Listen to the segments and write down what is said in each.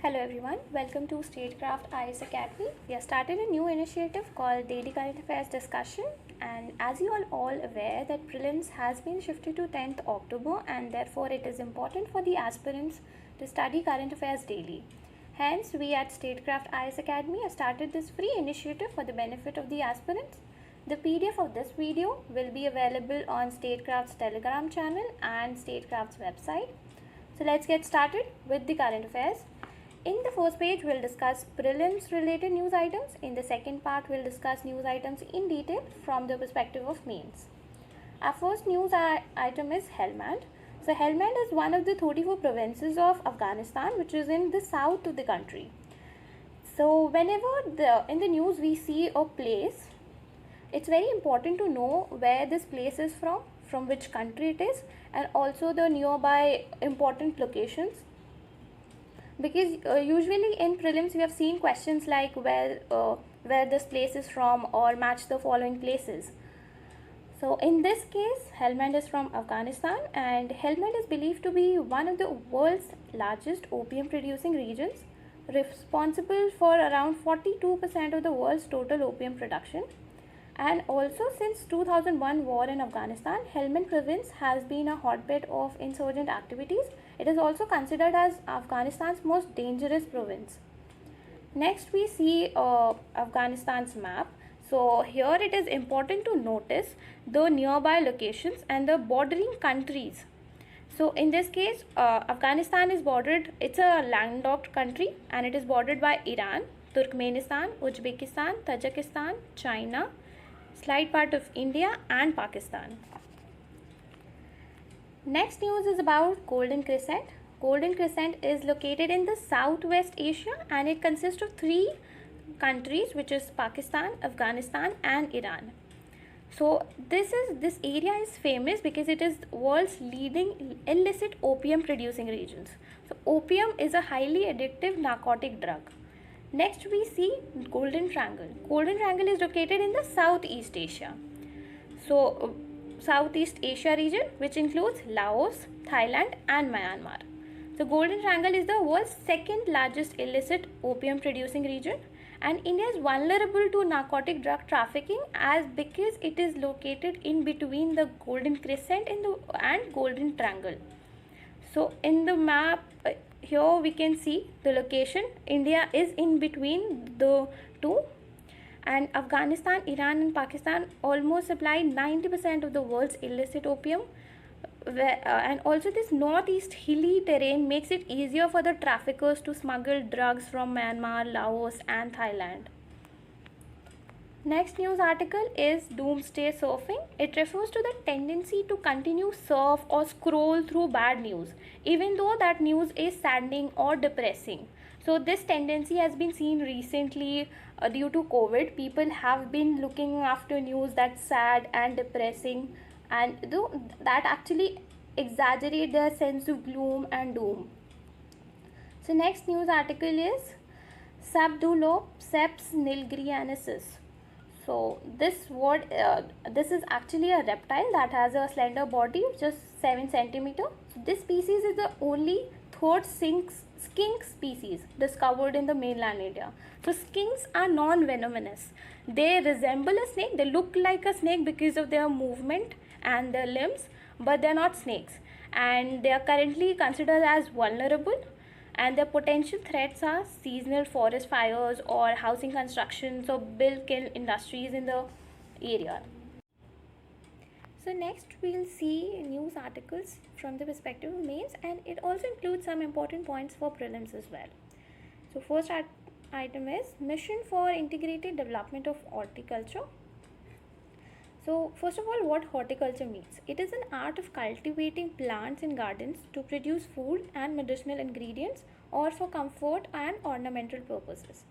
Hello everyone, welcome to Statecraft IS Academy. We have started a new initiative called Daily Current Affairs Discussion, and as you are all aware that prelims has been shifted to 10th October and therefore it is important for the aspirants to study current affairs daily. Hence, we at Statecraft IS Academy have started this free initiative for the benefit of the aspirants. The PDF of this video will be available on Statecraft's Telegram channel and Statecraft's website. So let's get started with the current affairs. In the first page, we'll discuss prelims related news items. In the second part, we'll discuss news items in detail from the perspective of mains. Our first news item is Helmand. So Helmand is one of the 34 provinces of Afghanistan, which is in the south of the country. So whenever in the news we see a place, it's very important to know where this place is from which country it is, and also the nearby important locations. Because usually in prelims we have seen questions like where this place is from or match the following places. So in this case, Helmand is from Afghanistan, and Helmand is believed to be one of the world's largest opium producing regions, responsible for around 42% of the world's total opium production. And also, since 2001 war in Afghanistan, Helmand province has been a hotbed of insurgent activities. It is also considered as Afghanistan's most dangerous province. Next, we see Afghanistan's map. So here it is important to notice the nearby locations and the bordering countries. So in this case, Afghanistan is bordered, it's a landlocked country, and it is bordered by Iran, Turkmenistan, Uzbekistan, Tajikistan, China, slight part of India and Pakistan. Next news is about Golden Crescent. Golden Crescent is located in the Southwest Asia, and it consists of 3 countries, which is Pakistan, Afghanistan and Iran. So this area is famous because it is world's leading illicit opium producing regions. So opium is a highly addictive narcotic drug. Next we see Golden Triangle. Golden Triangle is located in the Southeast Asia. So Southeast Asia region, which includes Laos, Thailand and Myanmar. So Golden Triangle is the world's second largest illicit opium producing region, and India is vulnerable to narcotic drug trafficking because it is located in between the Golden Crescent and Golden Triangle. So in the map, here we can see the location. India is in between the two, and Afghanistan, Iran and Pakistan almost supply 90% of the world's illicit opium. And also this northeast hilly terrain makes it easier for the traffickers to smuggle drugs from Myanmar, Laos and Thailand. Next news article is Doomsday Surfing. It refers to the tendency to continue surf or scroll through bad news, even though that news is saddening or depressing. So this tendency has been seen recently due to COVID. People have been looking after news that's sad and depressing, and that actually exaggerate their sense of gloom and doom. So next news article is Sabduloceps nilgriensis. So this is actually a reptile that has a slender body of just 7 centimeter. So this species is the only third skink species discovered in the mainland India. So skinks are non-venomous. They resemble a snake. They look like a snake because of their movement and their limbs, but they are not snakes, and they are currently considered as vulnerable, and their potential threats are seasonal forest fires or housing constructions or kill industries in the area. So next we'll see news articles from the perspective of mains, and it also includes some important points for prelims as well. So first item is Mission for Integrated Development of Horticulture. So first of all, what horticulture means? It is an art of cultivating plants in gardens to produce food and medicinal ingredients or for comfort and ornamental purposes.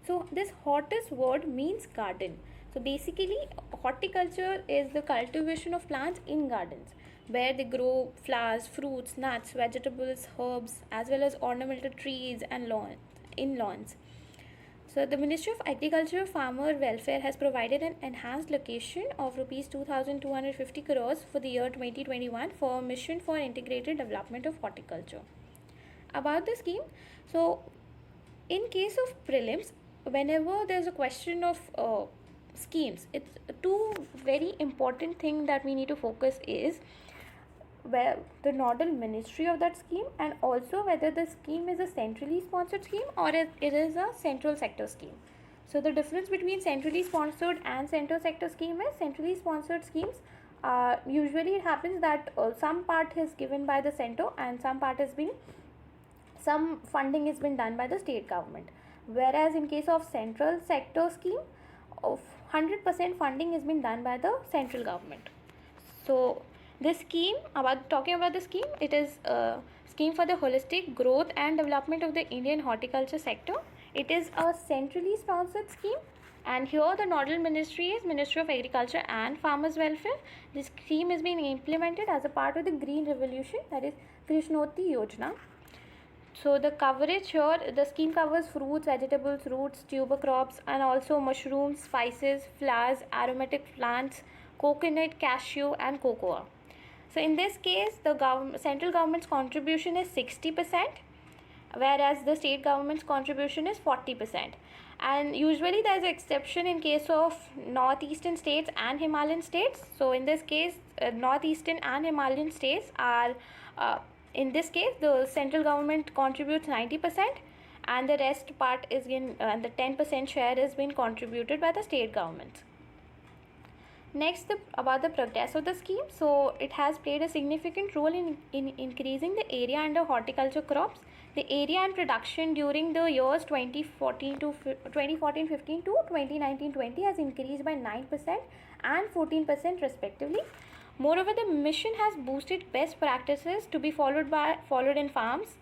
So this hortus word means garden. So basically horticulture is the cultivation of plants in gardens where they grow flowers, fruits, nuts, vegetables, herbs as well as ornamental trees and lawns. So the Ministry of Agriculture Farmer Welfare has provided an enhanced location of Rs 2,250 crores for the year 2021 for Mission for Integrated Development of Horticulture. About the scheme, so in case of prelims, whenever there's a question of schemes, it's two very important thing that we need to focus is where the nodal ministry of that scheme, and also whether the scheme is a centrally sponsored scheme or it is a central sector scheme. So the difference between centrally sponsored and central sector scheme is centrally sponsored schemes, usually it happens that some part is given by the center and some funding has been done by the state government, whereas in case of central sector scheme, of 100% funding has been done by the central government. So this scheme, talking about the scheme, it is a scheme for the holistic growth and development of the Indian horticulture sector. It is a centrally sponsored scheme, and here the nodal ministry is Ministry of Agriculture and Farmers Welfare. This scheme is being implemented as a part of the Green Revolution, that is Krishnoti Yojana. So the coverage here, the scheme covers fruits, vegetables, roots, tuber crops, and also mushrooms, spices, flowers, aromatic plants, coconut, cashew, and cocoa. So in this case, the central government's contribution is 60%, whereas the state government's contribution is 40%. And usually there is an exception in case of northeastern states and Himalayan states. So in this case, northeastern and Himalayan states are in this case, the central government contributes 90%, and the rest part is and the 10% share is being contributed by the state governments. Next, about the progress of the scheme. So it has played a significant role in increasing the area under horticulture crops. The area and production during the years 2014-15 to 2019-20 has increased by 9% and 14% respectively. Moreover, the mission has boosted best practices to be followed in farms,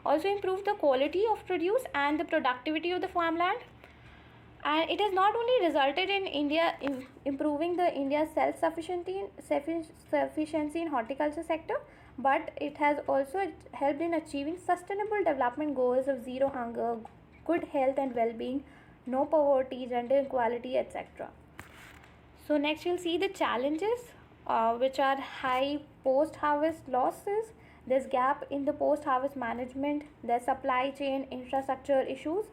also improved the quality of produce and the productivity of the farmland, and it has not only resulted in improving the India's self-sufficiency in horticulture sector, but it has also helped in achieving sustainable development goals of zero hunger, good health and well-being, no poverty, gender equality, etc. So next we'll see the challenges, which are high post-harvest losses, there's gap in the post-harvest management, there's supply chain infrastructure issues.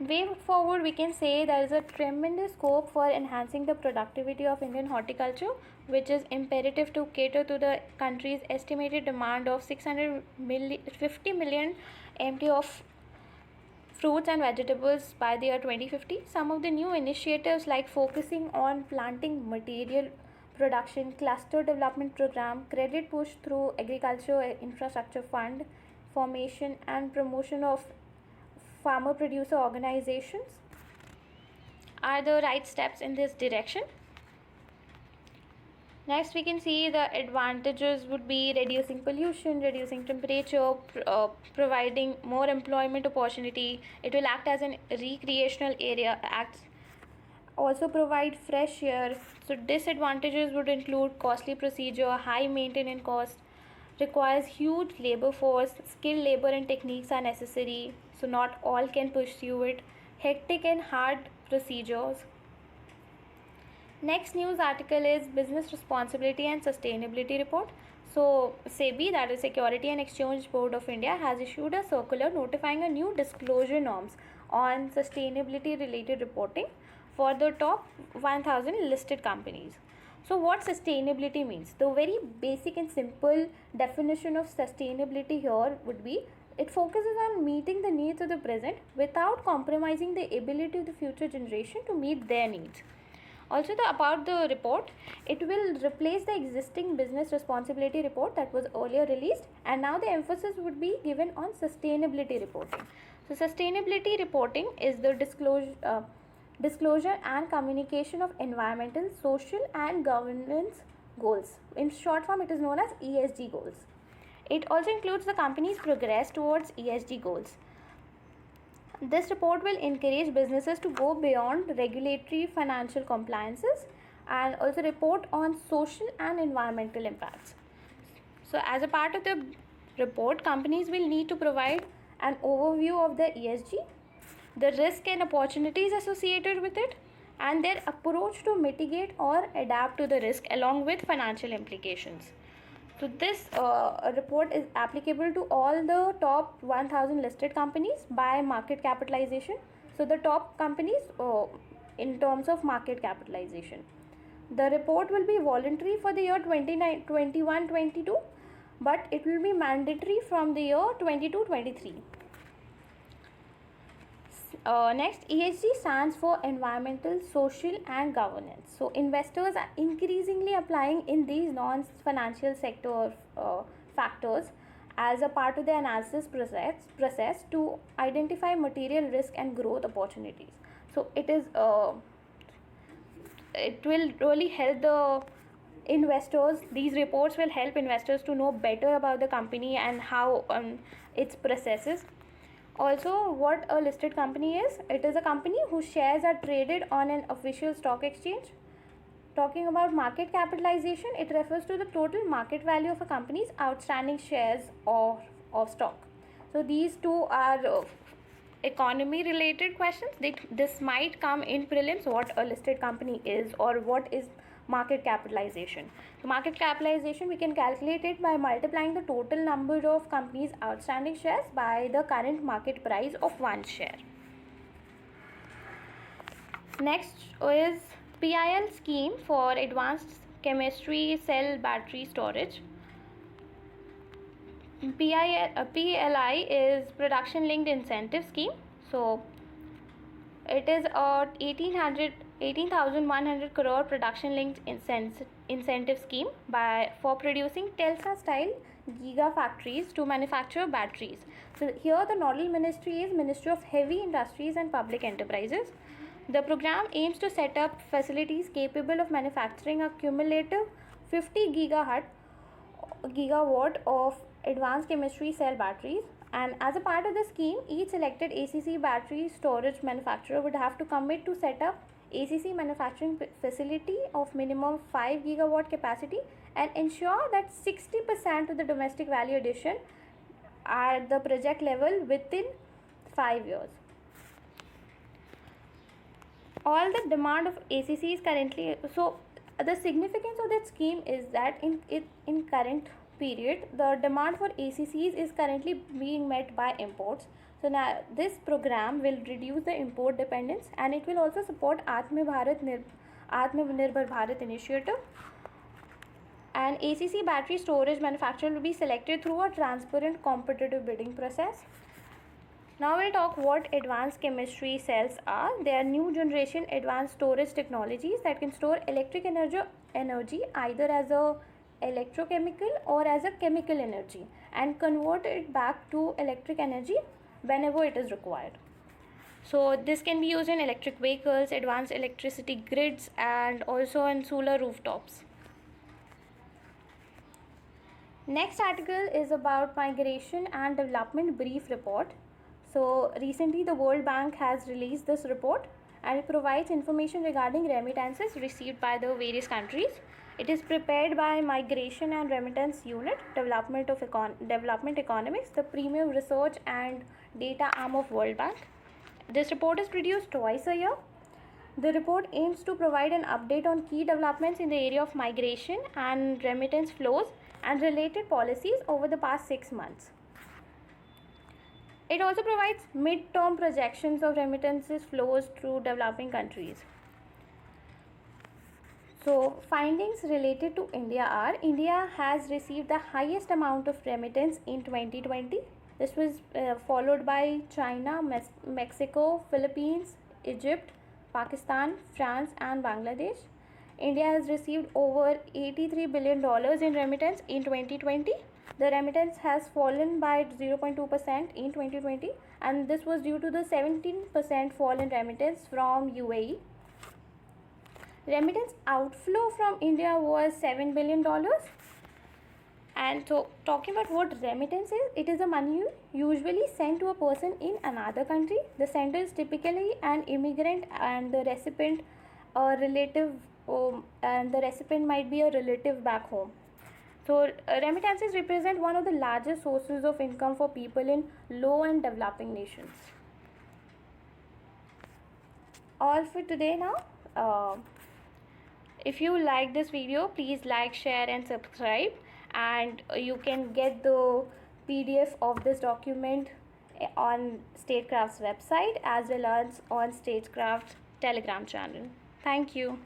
Way forward, we can say there is a tremendous scope for enhancing the productivity of Indian horticulture, which is imperative to cater to the country's estimated demand of 650 million MT of fruits and vegetables by the year 2050. Some of the new initiatives like focusing on planting material production, cluster development program, credit push through agriculture infrastructure fund, formation and promotion of farmer producer organizations are the right steps in this direction. Next, we can see the advantages would be reducing pollution, reducing temperature, providing more employment opportunity. It will act as an recreational area, also provide fresh air. So disadvantages would include costly procedure, high maintenance cost, requires huge labor force, skilled labor and techniques are necessary, so not all can pursue it, hectic and hard procedures. Next news article is Business Responsibility and Sustainability Report. So SEBI, that is Security and Exchange Board of India, has issued a circular notifying a new disclosure norms on sustainability related reporting for the top 1000 listed companies. So what sustainability means? The very basic and simple definition of sustainability here would be it focuses on meeting the needs of the present without compromising the ability of the future generation to meet their needs. Also, about the report, it will replace the existing business responsibility report that was earlier released, and now the emphasis would be given on sustainability reporting. So sustainability reporting is the disclosure and communication of environmental, social and governance goals. In short form, it is known as ESG goals. It also includes the company's progress towards ESG goals. This report will encourage businesses to go beyond regulatory financial compliances and also report on social and environmental impacts. So as a part of the report, companies will need to provide an overview of their ESG, the risk and opportunities associated with it, and their approach to mitigate or adapt to the risk along with financial implications. So this report is applicable to all the top 1000 listed companies by market capitalization. So the top companies in terms of market capitalization. The report will be voluntary for the year 21-22, but it will be mandatory from the year 22-23. Next, ESG stands for environmental, social, and governance. So, investors are increasingly applying in these non-financial sector factors as a part of the analysis process to identify material risk and growth opportunities. So, it will really help the investors. These reports will help investors to know better about the company and how its processes. Also, what a listed company is, it is a company whose shares are traded on an official stock exchange. Talking about market capitalization, it refers to the total market value of a company's outstanding shares of stock. So these two are economy related questions. This might come in prelims, what a listed company is or what is market capitalization. So market capitalization, we can calculate it by multiplying the total number of companies outstanding shares by the current market price of one share. Next is PIL scheme for advanced chemistry cell battery storage. PLI is production linked incentive scheme. So it is a 18,100 crore production linked incentive scheme for producing Telsa style gigafactories to manufacture batteries. So here the nodal ministry is Ministry of Heavy Industries and Public Enterprises. The program aims to set up facilities capable of manufacturing a cumulative 50 gigawatt of advanced chemistry cell batteries, and as a part of the scheme, each selected ACC battery storage manufacturer would have to commit to set up ACC manufacturing facility of minimum 5 gigawatt capacity and ensure that 60% of the domestic value addition at the project level within 5 years. All the demand of ACC is currently, so the significance of that scheme is that in current period, the demand for ACCs is currently being met by imports. So now this program will reduce the import dependence, and it will also support Atmanirbhar Bharat initiative. And ACC battery storage manufacturer will be selected through a transparent competitive bidding process. Now we'll talk what advanced chemistry cells are. They are new generation advanced storage technologies that can store electric energy either as a electrochemical or as a chemical energy and convert it back to electric energy whenever it is required. So this can be used in electric vehicles, advanced electricity grids, and also in solar rooftops. Next article is about migration and development brief report. So recently the World Bank has released this report, and it provides information regarding remittances received by the various countries. It is prepared by Migration and Remittance Unit, Development Economics, the premium research and data arm of World Bank. This report is produced twice a year. The report aims to provide an update on key developments in the area of migration and remittance flows and related policies over the past 6 months. It also provides mid-term projections of remittances flows through developing countries. So findings related to India are: India has received the highest amount of remittance in 2020. This was followed by China, Mexico, Philippines, Egypt, Pakistan, France, and Bangladesh. India has received over $83 billion in remittance in 2020. The remittance has fallen by 0.2% in 2020, and this was due to the 17% fall in remittance from UAE. Remittance outflow from India was $7 billion. And so, talking about what remittance is, it is the money usually sent to a person in another country. The sender is typically an immigrant, and the recipient a relative, and the recipient might be a relative back home. So remittances represent one of the largest sources of income for people in low and developing nations. All for today now. If you like this video, please like, share and subscribe. and you can get the PDF of this document on Statecraft's website as well as on Statecraft Telegram channel. Thank you.